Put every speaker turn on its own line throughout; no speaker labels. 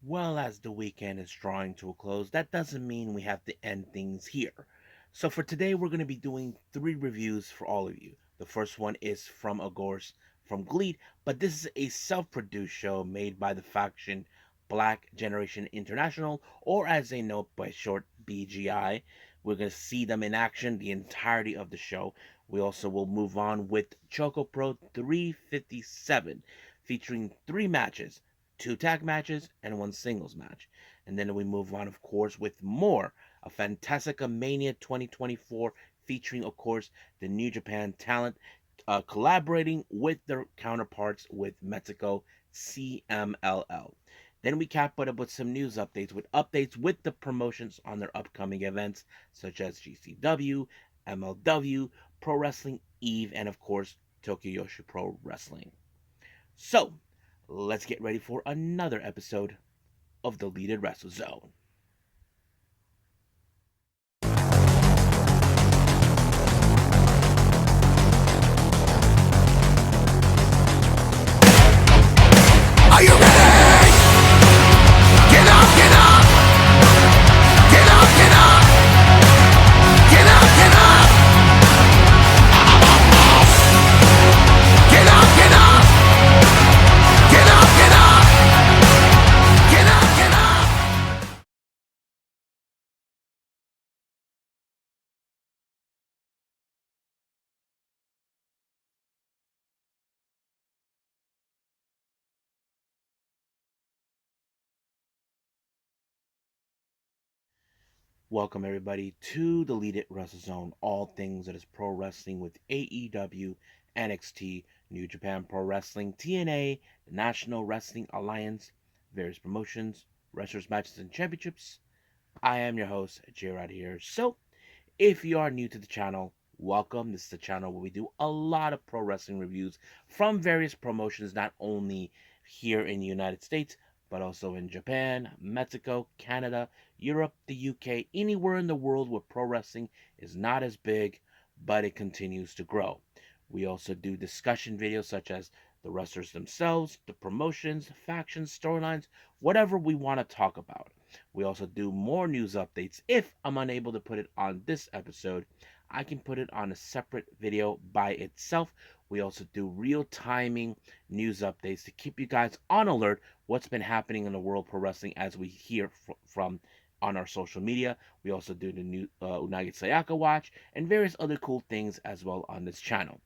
Well, as the weekend is drawing to a close, that doesn't mean we have to end things here. So for today, we're going to be doing three reviews for all of you. The first one is from, of course, from GLEAT, but this is a self-produced show made by the faction Black Generation International, or as they know by short, BGI. We're going to see them in action the entirety of the show. We also will move on with ChocoPro 357, featuring three matches, two tag matches and one singles match. And then we move on, of course, with more of Fantastica Mania 2024, featuring, of course, the New Japan talent collaborating with their counterparts with Mexico CMLL. Then we cap it up with some news updates with the promotions on their upcoming events, such as GCW, MLW, Pro Wrestling, EVE, and of course, Tokyo Yoshi Pro Wrestling. So, let's get ready for another episode of the Deleted Wrestle Zone.
Are you ready? Get up, get up! Get up, get up! Get up, get up! Get up, get up! Get up, get up! Get up, get up!
Welcome everybody to the Deleted Wrestle Zone, all things that is pro wrestling with AEW, NXT, New Japan Pro Wrestling, TNA, the National Wrestling Alliance, various promotions, wrestlers, matches, and championships. I am your host, J-Rod here. So, if you are new to the channel, welcome. This is the channel where we do a lot of pro wrestling reviews from various promotions, not only here in the United States, but also in Japan, Mexico, Canada, Europe, the UK, anywhere in the world where pro wrestling is not as big, but it continues to grow. We also do discussion videos such as the wrestlers themselves, the promotions, factions, storylines, whatever we want to talk about. We also do more news updates. If I'm unable to put it on this episode, I can put it on a separate video by itself. We also do real timing news updates to keep you guys on alert what's been happening in the world pro wrestling as we hear from on our social media. We also do the new Unagi Sayaka watch and various other cool things as well on this channel.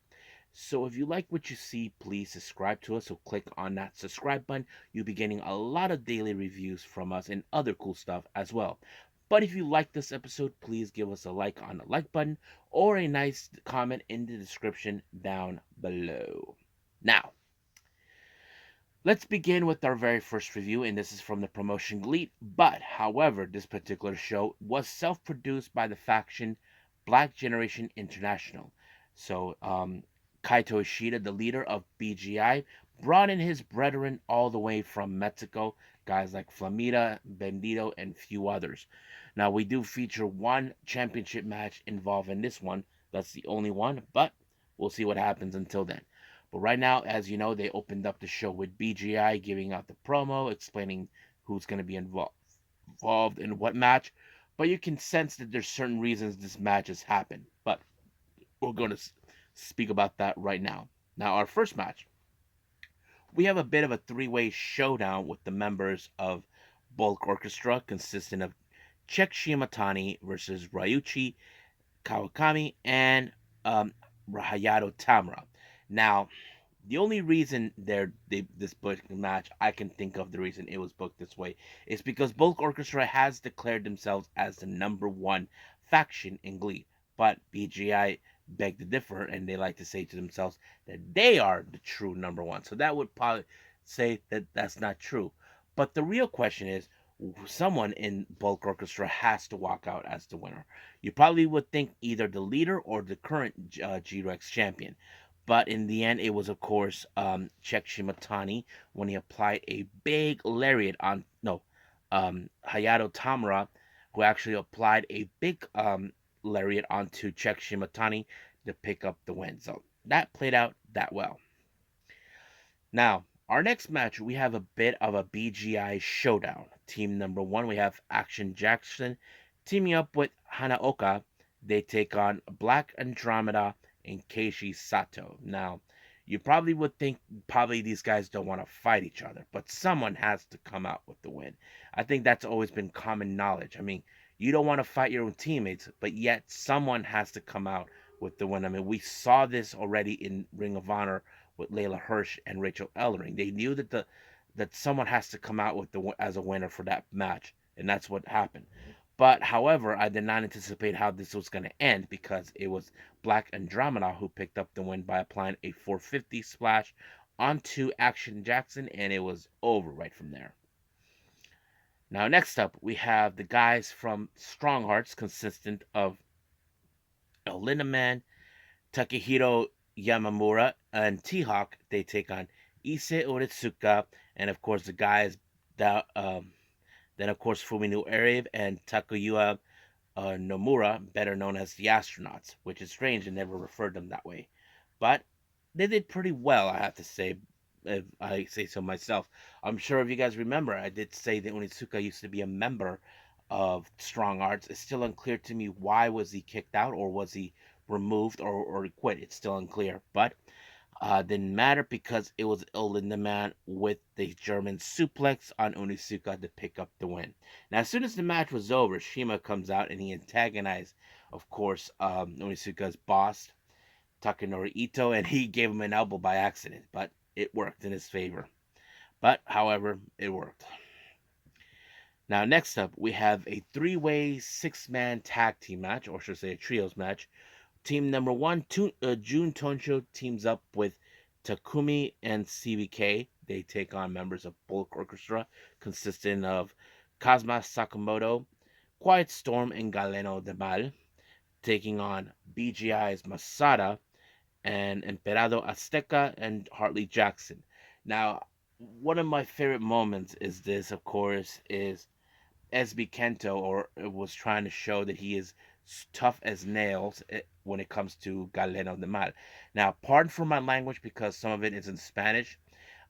So if you like what you see, please subscribe to us. So click on that subscribe button. You'll be getting a lot of daily reviews from us and other cool stuff as well. But if you like this episode, please give us a like on the like button or a nice comment in the description down below. Now, let's begin with our very first review, and this is from the promotion GLEAT. But, however, this particular show was self-produced by the faction Black Generation International. So, Kaito Ishida, the leader of BGI, brought in his brethren all the way from Mexico, guys like Flamita, Bendito, and few others. Now, we do feature one championship match involved in this one. That's the only one, but we'll see what happens until then. But right now, as you know, they opened up the show with BGI giving out the promo, explaining who's going to be involved in what match. But you can sense that there's certain reasons this match has happened. But we're going to speak about that right now. Now, our first match, we have a bit of a three-way showdown with the members of Bulk Orchestra, consisting of Czech Shimatani versus Ryuichi Kawakami and Hayato Tamura. Now, the only reason this booked match, I can think of the reason it was booked this way, is because Bulk Orchestra has declared themselves as the number one faction in GLEAT. But BGI beg to differ, and they like to say to themselves that they are the true number one. So that would probably say that that's not true. But the real question is, someone in Bulk Orchestra has to walk out as the winner. You probably would think either the leader or the current G-Rex champion. But in the end, it was, of course, Czech Shimatani when he applied a big lariat on, no, Hayato Tamura, who actually applied a big lariat onto Czech Shimatani to pick up the win. So that played out that well. Now, Our next match, we have a bit of a BGI showdown. Team number one, we have Action Jackson teaming up with Hanaoka. They take on Black Andromeda and Keishi Sato. Now, you probably would think probably these guys don't want to fight each other, but someone has to come out with the win. I think that's always been common knowledge. I mean, you don't want to fight your own teammates, but yet someone has to come out with the win. I mean, we saw this already in Ring of Honor with Layla Hirsch and Rachel Ellering. They knew that someone has to come out with the as a winner for that match, and that's what happened. But however, I did not anticipate how this was going to end because it was Black Andromeda who picked up the win by applying a 450 splash onto Action Jackson, and it was over right from there. Now, next up, we have the guys from Strong Hearts, consistent of El Lindaman, Takehiro Yamamura, and T-Hawk. They take on Issei Uritsuka, and of course the guys that then of course Fumino Arave and Takayuya Nomura, better known as the Astronauts, which is strange and never referred them that way. But they did pretty well, I have to say, if I say so myself. I'm sure if you guys remember, I did say that Onitsuka used to be a member of Strong Arts. It's still unclear to me why was he kicked out or was he removed or quit. It's still unclear. But didn't matter because it was Il Lindemann with the German suplex on Onitsuka to pick up the win. Now, as soon as the match was over, Shima comes out and he antagonized, of course, Onitsuka's boss, Takanori Ito, and he gave him an elbow by accident, but it worked in his favor. But, however, it worked. Now, next up, we have a three-way, six-man tag team match, or should I say a trios match. Team number one, Jun Tonsho teams up with Takumi and CBK. They take on members of Bulk Orchestra, consisting of Kazuma Sakamoto, Quiet Storm, and Galeno de Mal, taking on BGI's Masada and Emperado Azteca and Hartley Jackson. Now, one of my favorite moments is this, of course, is SB Kento or was trying to show that he is tough as nails when it comes to Galeno de Mal. Now, pardon for my language because some of it is in Spanish.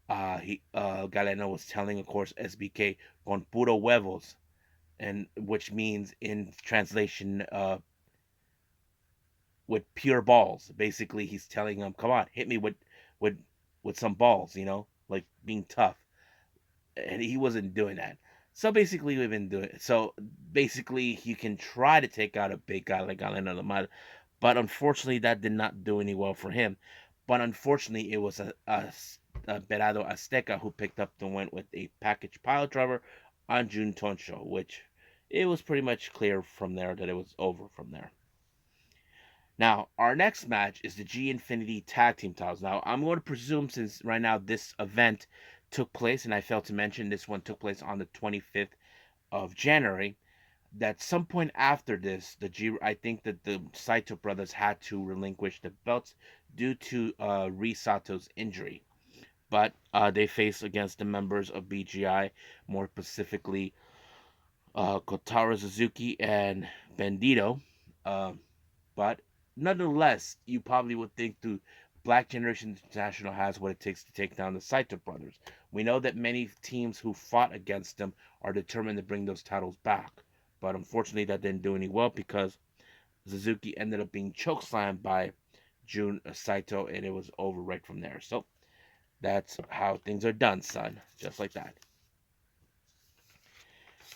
Galeno was telling, of course, SBK con puro huevos, and which means in translation, with pure balls. Basically, he's telling him, "Come on, hit me with with some balls," like being tough. And he wasn't doing that. So basically, we've been doing it. So basically, you can try to take out a big guy like Galeno Lamar, but unfortunately, that did not do any well for him. But unfortunately, it was a Berado Azteca who picked up the win with a package pile driver on Jun Tonsho, which it was pretty much clear from there that it was over from there. Now, our next match is the G Infinity Tag Team titles. Now, I'm going to presume since right now this event took place, and I failed to mention this one took place on the 25th of January, that some point after this, I think that the Saito brothers had to relinquish the belts due to Ri Sato's injury. But they faced against the members of BGI, more specifically Kotaro Suzuki and Bandito. Uh, but nonetheless, you probably would think the Black Generation International has what it takes to take down the Saito brothers. We know that many teams who fought against them are determined to bring those titles back. But unfortunately, that didn't do any well because Suzuki ended up being chokeslammed by Jun Saito, and it was over right from there. So that's how things are done, son. Just like that.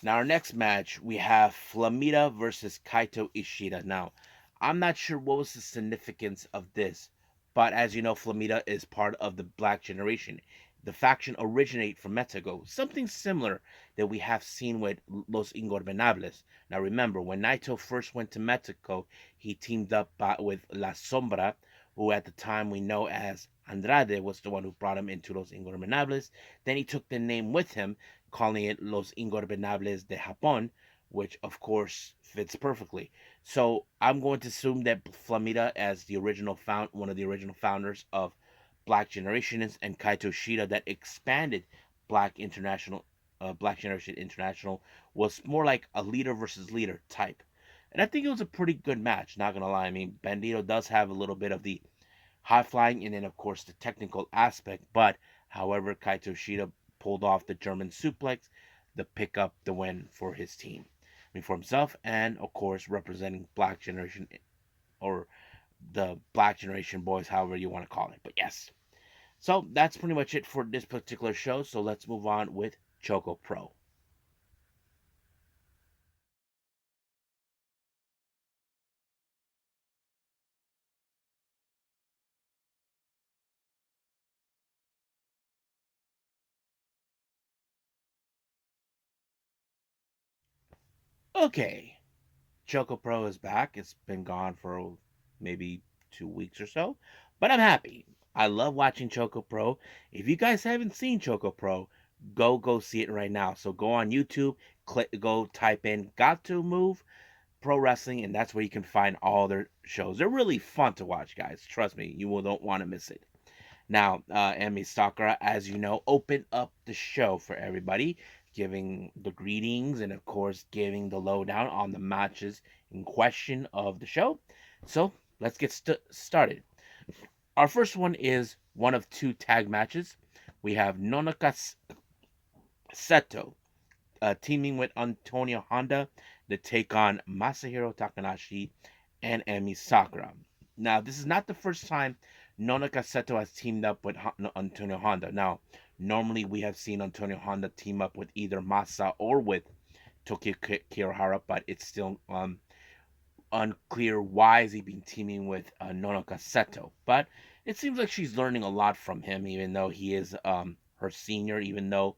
Now, our next match, we have Flamita versus Kaito Ishida. Now, I'm not sure what was the significance of this, but as you know, Flamita is part of the Black Generation. The faction originate from Mexico, something similar that we have seen with Los Ingorbenables. Now, remember, when Naito first went to Mexico, he teamed up with La Sombra, who at the time we know as Andrade was the one who brought him into Los Ingorbenables. Then he took the name with him, calling it Los Ingorbenables de Japón, which of course fits perfectly. So I'm going to assume that Flamita, as the original one of the original founders of Black Generationists, and Kaito Shida, that expanded Black Black Generation International, was more like a leader versus leader type. And I think it was a pretty good match. Not gonna lie, I mean, Bandito does have a little bit of the high flying and then of course the technical aspect, but However, Kaito Shida pulled off the German suplex to pick up the win for his team. I mean, for himself, and of course, representing Black Generation, or the Black Generation boys, however you want to call it. But yes. So that's pretty much it for this particular show. So let's move on with ChocoPro. Okay, ChocoPro is back. It's been gone for maybe 2 weeks or so, but I'm happy. I love watching ChocoPro. If you guys haven't seen ChocoPro, go see it right now. So go on YouTube, go type in "Got to Move Pro Wrestling," and that's where you can find all their shows. They're really fun to watch, guys. Trust me, you will don't want to miss it. Now, Emi Sakura, as you know, opened up the show for everybody, giving the greetings and, of course, giving the lowdown on the matches in question of the show. So, let's get started. Our first one is one of two tag matches. We have Nonaka Seto teaming with Antonio Honda to take on Masahiro Takanashi and Emi Sakura. Now, this is not the first time Nonaka Seto has teamed up with Antonio Honda. Now, normally we have seen Antonio Honda team up with either Masa or with Tokyo Kirihara, but it's still unclear why is he been teaming with Nonaka Seto. But it seems like she's learning a lot from him, even though he is her senior, even though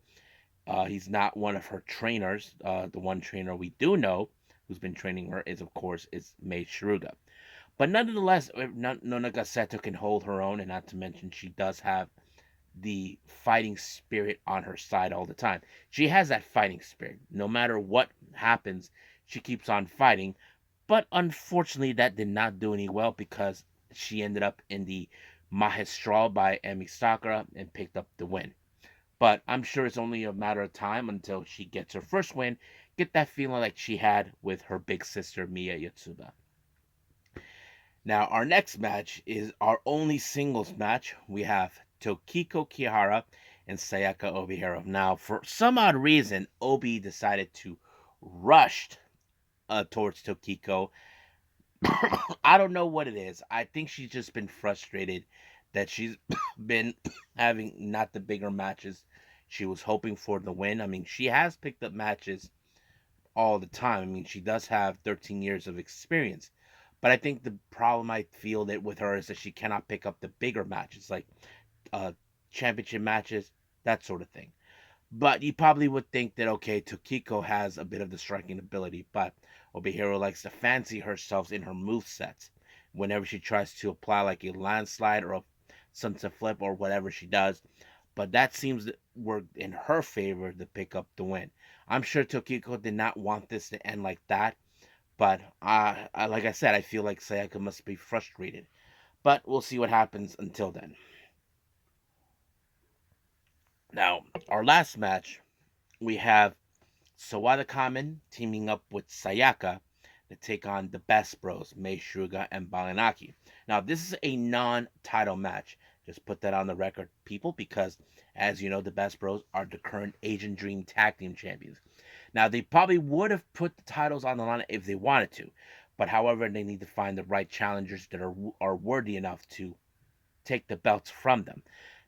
he's not one of her trainers. The one trainer we do know who's been training her is, of course, is Mei Shiruga. But nonetheless, Nonaka Seto can hold her own, and not to mention she does have the fighting spirit on her side all the time. She has that fighting spirit. No matter what happens, she keeps on fighting. But unfortunately, that did not do any well because she ended up in the Mahestral by Emi Sakura and picked up the win. But I'm sure it's only a matter of time until she gets her first win. Get that feeling like she had with her big sister Miya Yatsuba. Now, our next match is our only singles match. We have Tokiko Kihara and Sayaka Obihara. Now, for some odd reason, Obi decided to rush towards Tokiko. I don't know what it is. I think she's just been frustrated that she's been having not the bigger matches she was hoping for the win. I mean, she has picked up matches all the time. I mean, she does have 13 years of experience. But I think the problem I feel that with her is that she cannot pick up the bigger matches, like uh, championship matches, that sort of thing. But you probably would think that, okay, Tokiko has a bit of the striking ability, but Obihiro likes to fancy herself in her move sets whenever she tries to apply like a landslide or a sunset flip or whatever she does. But that seems to work in her favor to pick up the win. I'm sure Tokiko did not want this to end like that, but like I said, I feel like Sayaka must be frustrated. But we'll see what happens until then. Now, our last match, we have Sawada Kamen teaming up with Sayaka to take on the Best Bros, Mei Shuga and Balanaki. Now, this is a non-title match. Just put that on the record, people, because as you know, the Best Bros are the current Asian Dream Tag Team Champions. Now, they probably would have put the titles on the line if they wanted to, but however, they need to find the right challengers that are worthy enough to take the belts from them.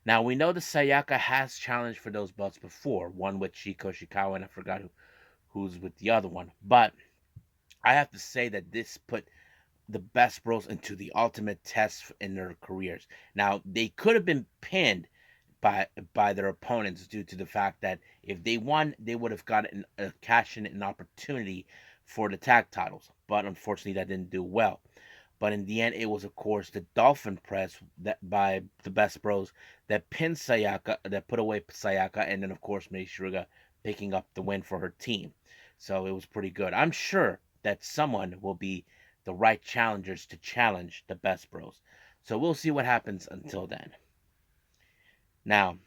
Now, we know that Sayaka has challenged for those belts before, one with Shiko Shikawa, and I forgot who's with the other one. But I have to say that this put the Best Bros into the ultimate test in their careers. Now, they could have been pinned by their opponents due to the fact that if they won, they would have gotten a cash in an opportunity for the tag titles. But unfortunately, that didn't do well. But in the end, it was of course the Dolphin Press that by the Best Bros that pinned Sayaka, that put away Sayaka, and then of course made Shiruga picking up the win for her team. So it was pretty good. I'm sure that someone will be the right challengers to challenge the Best Bros. So we'll see what happens until then. Now,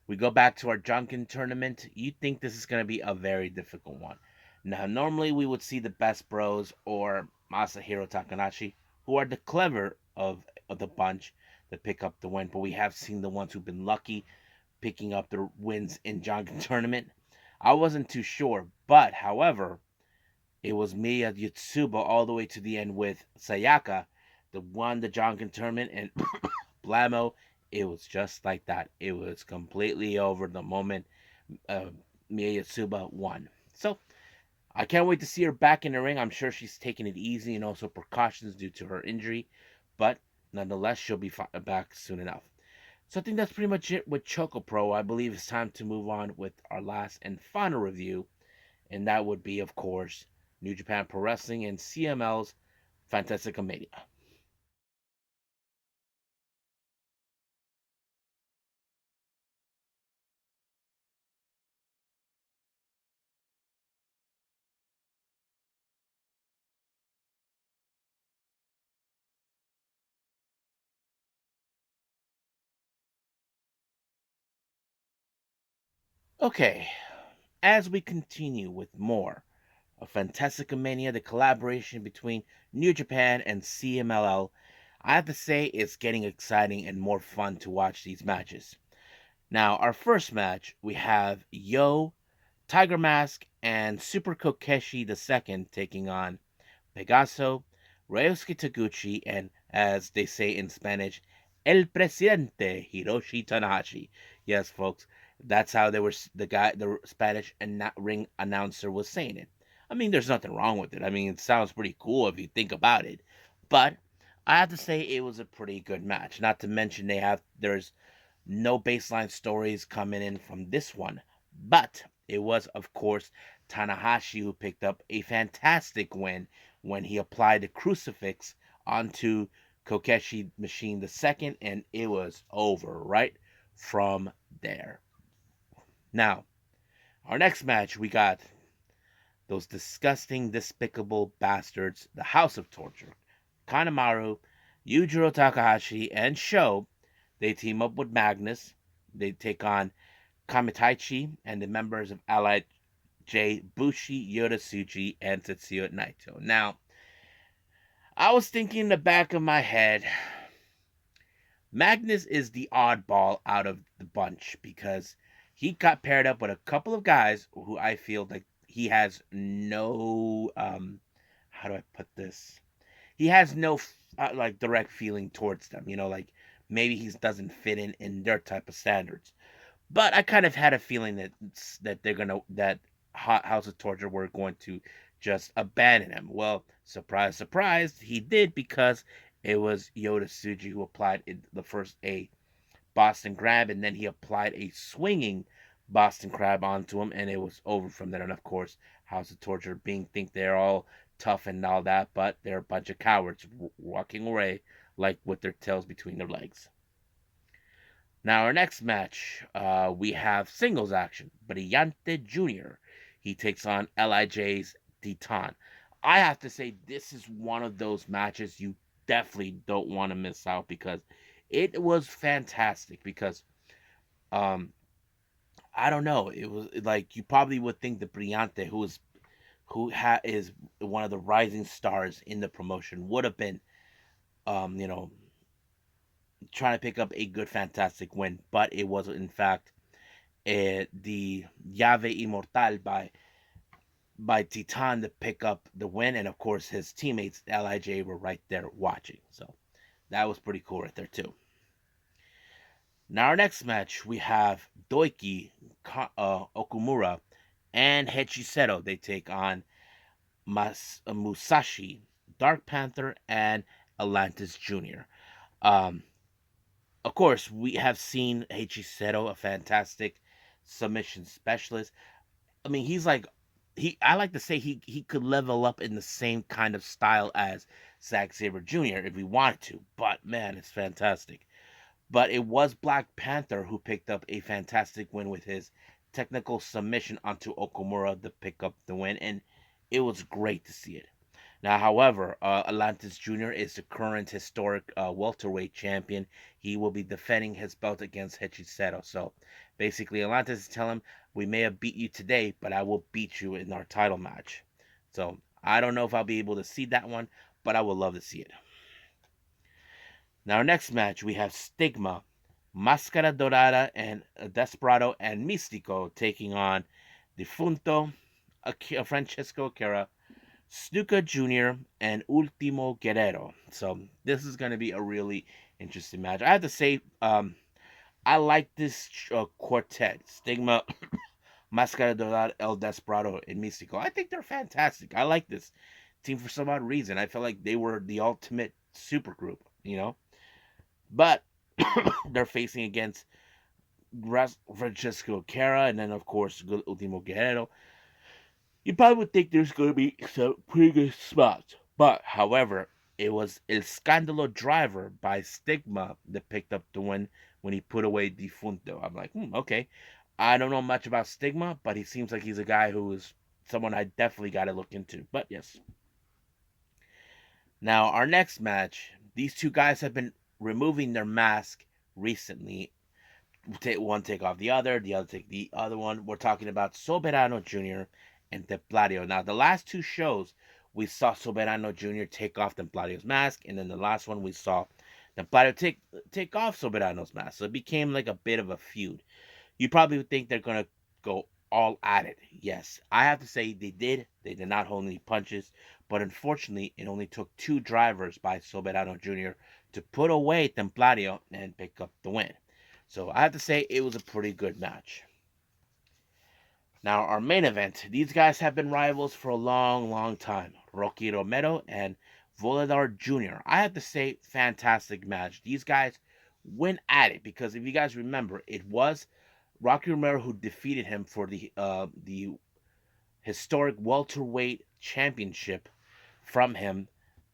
we go back to our Junkin tournament. You think this is going to be a very difficult one. Now, normally we would see the Best Bros or Masahiro Takanashi, who are the clever of the bunch, to pick up the win, but we have seen the ones who've been lucky picking up the wins in Jonkin tournament. I wasn't too sure, but however, it was Miya Yutsuba all the way to the end with Sayaka that won the Jonkin tournament, and Blammo, it was just like that. It was completely over the moment uh, Miya Yutsuba won. So I can't wait to see her back in the ring. I'm sure she's taking it easy and also precautions due to her injury, but nonetheless, she'll be back soon enough. So I think that's pretty much it with ChocoPro. I believe it's time to move on with our last and final review, and that would be, of course, New Japan Pro Wrestling and CML's Fantastica Mania. Okay, as we continue with more of Fantastica Mania, the collaboration between New Japan and CMLL, I have to say it's getting exciting and more fun to watch these matches. Now, our first match, we have Yo, Tiger Mask, and Super Kokeshi II taking on Pegaso, Ryosuke Taguchi, and as they say in Spanish, El Presidente Hiroshi Tanahashi. Yes, folks, that's how they were. The Spanish and ring announcer was saying it. I mean, there's nothing wrong with it. I mean, it sounds pretty cool if you think about it. But I have to say it was a pretty good match. Not to mention there's no baseline stories coming in from this one. But it was, of course, Tanahashi who picked up a fantastic win when he applied the crucifix onto Kokeshi Machine II, and it was over right from there. Now, our next match, we got those disgusting, despicable bastards, the House of Torture. Kanemaru, Yujiro Takahashi, and Sho, they team up with Magnus. They take on Kamitaichi and the members of Allied J, Bushi, Yoda and Tetsuya Naito. Now, I was thinking in the back of my head, Magnus is the oddball out of the bunch because he got paired up with a couple of guys who I feel like he has no how do I put this? He has no like direct feeling towards them. Like maybe he doesn't fit in their type of standards. But I kind of had a feeling that they're gonna that House of Torture were going to just abandon him. Well, surprise, surprise, he did because it was Yoda Tsuji who applied the first a Boston Crab, and then he applied a swinging Boston Crab onto him, and it was over from there. And of course, House of Torture think they're all tough and all that, but they're a bunch of cowards walking away like with their tails between their legs. Now, our next match, we have singles action. Brillante Jr. He takes on LIJ's Titan. I have to say, this is one of those matches you definitely don't want to miss out because it was fantastic. Because, um, I don't know, it was like you probably would think that Brillante, is one of the rising stars in the promotion, would have been, um, you know, trying to pick up a good, fantastic win, but it was in fact the Llave Immortal by Titan to pick up the win, and of course his teammates Lij were right there watching, so that was pretty cool right there too. Now our next match we have Doiki Okumura and Hechiseto. They take on Musashi, Dark Panther, and Atlantis Jr. Um, of course, we have seen Hechiseto, a fantastic submission specialist. I mean, he's like I like to say he could level up in the same kind of style as Zack Sabre Jr. if we wanted to. But man, it's fantastic. But it was Black Panther who picked up a fantastic win with his technical submission onto Okumura to pick up the win, and it was great to see it. Now, however, Atlantis Jr. is the current historic welterweight champion. He will be defending his belt against Hechiseto. So basically, Atlantis is telling him, we may have beat you today, but I will beat you in our title match. So I don't know if I'll be able to see that one, but I would love to see it. Now, our next match, we have Stigma, Máscara Dorada, and Desperado and Místico taking on Defunto, Francesco Cara, Snuka Jr., and Ultimo Guerrero. So this is going to be a really interesting match. I have to say, I like this quartet: Stigma, Máscara Dorada, El Desperado, and Místico. I think they're fantastic. I like this team for some odd reason. I feel like they were the ultimate super group, But they're facing against Francesco Cara and then, of course, Ultimo Guerrero. You probably would think there's going to be some pretty good spots. But, however, it was El Scandalo Driver by Stigma that picked up the win when he put away Defunto. I'm like, okay. I don't know much about Stigma, but he seems like he's a guy who is someone I definitely got to look into. But, yes. Now, our next match, these two guys have been removing their mask recently. One take off the other take the other one. We're talking about Soberano Jr. and Templario. Now, the last two shows, we saw Soberano Jr. take off Templario's mask, and then the last one we saw Templario take off Soberano's mask. So it became like a bit of a feud. You probably would think they're gonna go all at it. Yes, I have to say they did. They did not hold any punches, but unfortunately, it only took two drivers by Soberano Jr. to put away Templario and pick up the win. So I have to say it was a pretty good match. Now, our main event, these guys have been rivals for a long, long time. Rocky Romero and Volador Jr. I have to say, fantastic match. These guys went at it because if you guys remember, it was Rocky Romero who defeated him for the historic welterweight championship from him,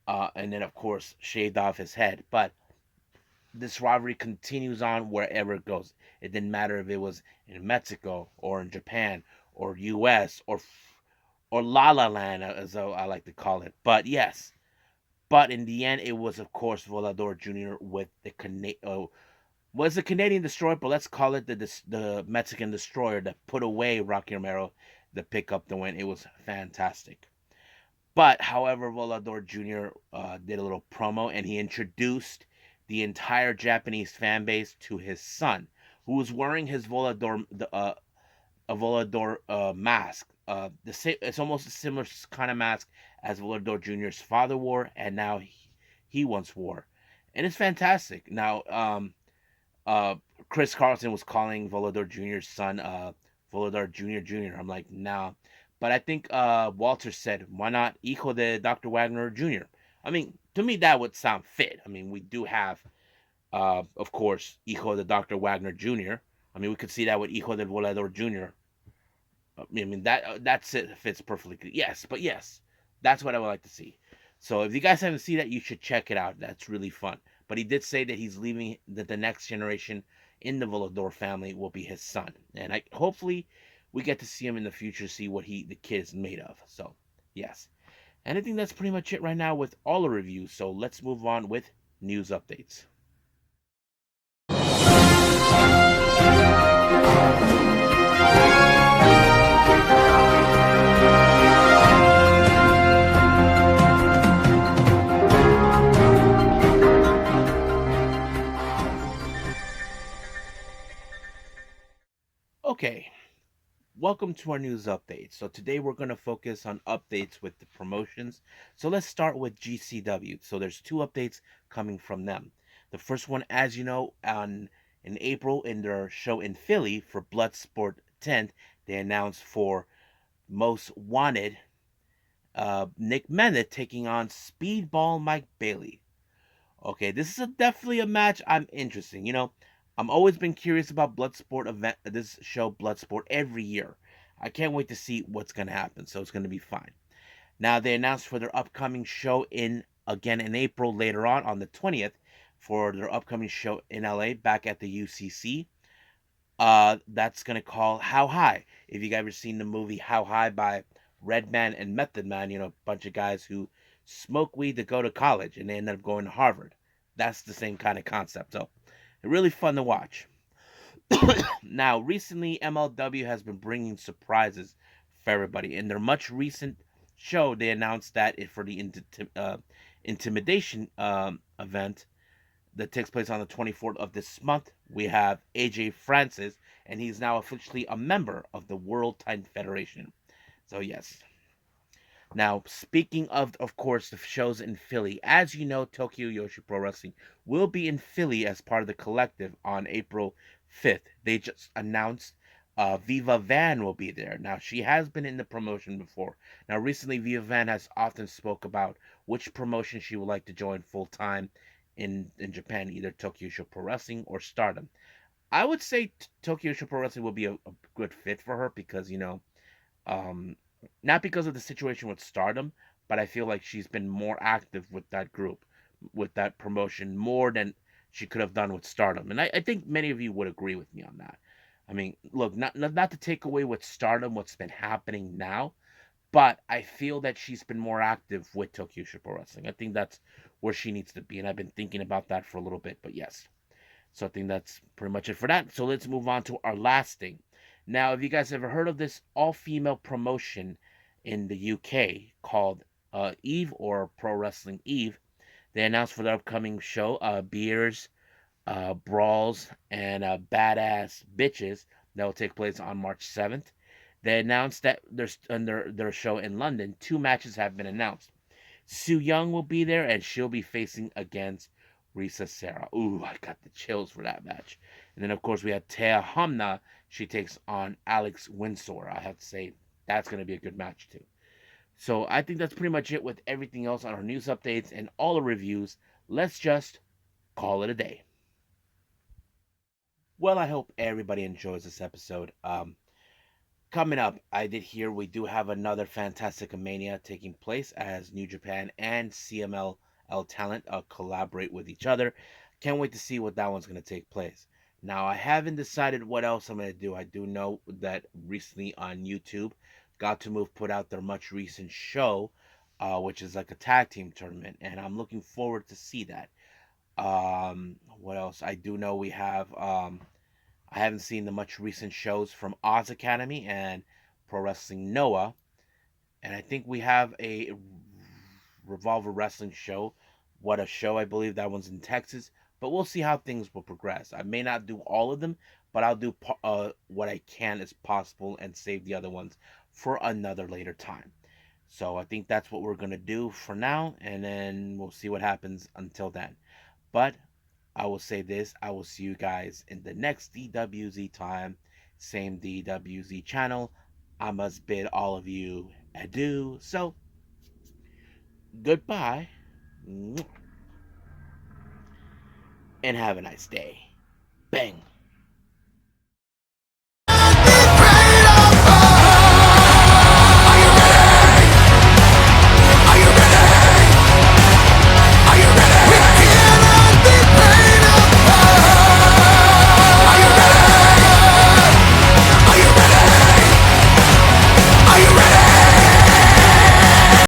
and then of course shaved off his head. But this rivalry continues on wherever it goes. It didn't matter if it was in Mexico or in Japan or US or La La Land, as I like to call it. But yes, but in the end, it was of course Volador Jr. with was the Canadian Destroyer, but let's call it the Mexican Destroyer that put away Rocky Romero to pick up the win. It was fantastic. But however, Volador Jr. Did a little promo and he introduced the entire Japanese fan base to his son, who was wearing his Volador a Volador mask. The same, it's almost a similar kind of mask as Volador Jr.'s father wore, and now he once wore, and it's fantastic. Now, uh, Chris Carlson was calling Volador Jr.'s son Volador Jr. Jr. I'm like, nah. But I think Walter said, why not Hijo de Dr. Wagner Jr.? I mean, to me, that would sound fit. I mean, we do have, of course, Hijo de Dr. Wagner Jr. I mean, we could see that with Hijo del Volador Jr. I mean, that's it fits perfectly. Yes, but yes, that's what I would like to see. So if you guys haven't seen that, you should check it out. That's really fun. But he did say that he's leaving, that the next generation in the Volador family will be his son, and hopefully we get to see him in the future, see what the kid is made of. So yes, and I think that's pretty much it right now with all the reviews. So let's move on with news updates. Okay, welcome to our news update. So today we're going to focus on updates with the promotions. So let's start with GCW. So there's two updates coming from them. The first one, as you know, in April in their show in Philly for Bloodsport 10th, they announced for Most Wanted, Nick Mena taking on Speedball Mike Bailey. Okay, this is definitely a match I'm interested in. I'm always been curious about Bloodsport event, this show Bloodsport every year. I can't wait to see what's gonna happen. So it's gonna be fine. Now they announced for their upcoming show in April later on the 20th for their upcoming show in LA back at the UCC. That's gonna call How High. If you guys ever seen the movie How High by Redman and Method Man, a bunch of guys who smoke weed to go to college and they end up going to Harvard. That's the same kind of concept. So really fun to watch. Now, recently, MLW has been bringing surprises for everybody. In their much recent show, they announced that for the intimidation event, that takes place on the 24th of this month, we have AJ Francis, and he's now officially a member of the World Titan Federation. So yes. Now, speaking of course, the shows in Philly, as you know, Tokyo Yoshi Pro Wrestling will be in Philly as part of the collective on April 5th. They just announced Viva Van will be there. Now, she has been in the promotion before. Now, recently, Viva Van has often spoke about which promotion she would like to join full time in Japan, either Tokyo Yoshi Pro Wrestling or Stardom. I would say Tokyo Yoshi Pro Wrestling will be a good fit for her because, um, not because of the situation with Stardom, but I feel like she's been more active with that group, with that promotion, more than she could have done with Stardom. And I think many of you would agree with me on that. I mean, look, not to take away with Stardom what's been happening now, but I feel that she's been more active with Tokyo Pro Wrestling. I think that's where she needs to be, and I've been thinking about that for a little bit. But yes, so I think that's pretty much it for that. So let's move on to our last thing. Now, have you guys ever heard of this all-female promotion in the UK called EVE or Pro Wrestling EVE? They announced for their upcoming show, Beers, Brawls, and Badass Bitches that will take place on March 7th. They announced that there's under their show in London, 2 matches have been announced. Sue Young will be there, and she'll be facing against Risa Serra. Ooh, I got the chills for that match. And then, of course, we have Tea Hamna. She takes on Alex Windsor. I have to say, that's going to be a good match, too. So I think that's pretty much it with everything else on our news updates and all the reviews. Let's just call it a day. Well, I hope everybody enjoys this episode. Coming up, I did hear we do have another Fantastica Mania taking place as New Japan and CMLL talent collaborate with each other. Can't wait to see what that one's going to take place. Now, I haven't decided what else I'm going to do. I do know that recently on YouTube, Got to Move put out their much recent show, which is like a tag team tournament, and I'm looking forward to see that. What else? I do know we have I haven't seen the much recent shows from Oz Academy and Pro Wrestling Noah. And I think we have a Revolver Wrestling show. What a show. I believe that one's in Texas. But we'll see how things will progress. I may not do all of them, but I'll do what I can as possible and save the other ones for another later time. So I think that's what we're going to do for now. And then we'll see what happens until then. But I will say this, I will see you guys in the next DWZ time, same DWZ channel. I must bid all of you adieu. So, goodbye, and have a nice day. Bang.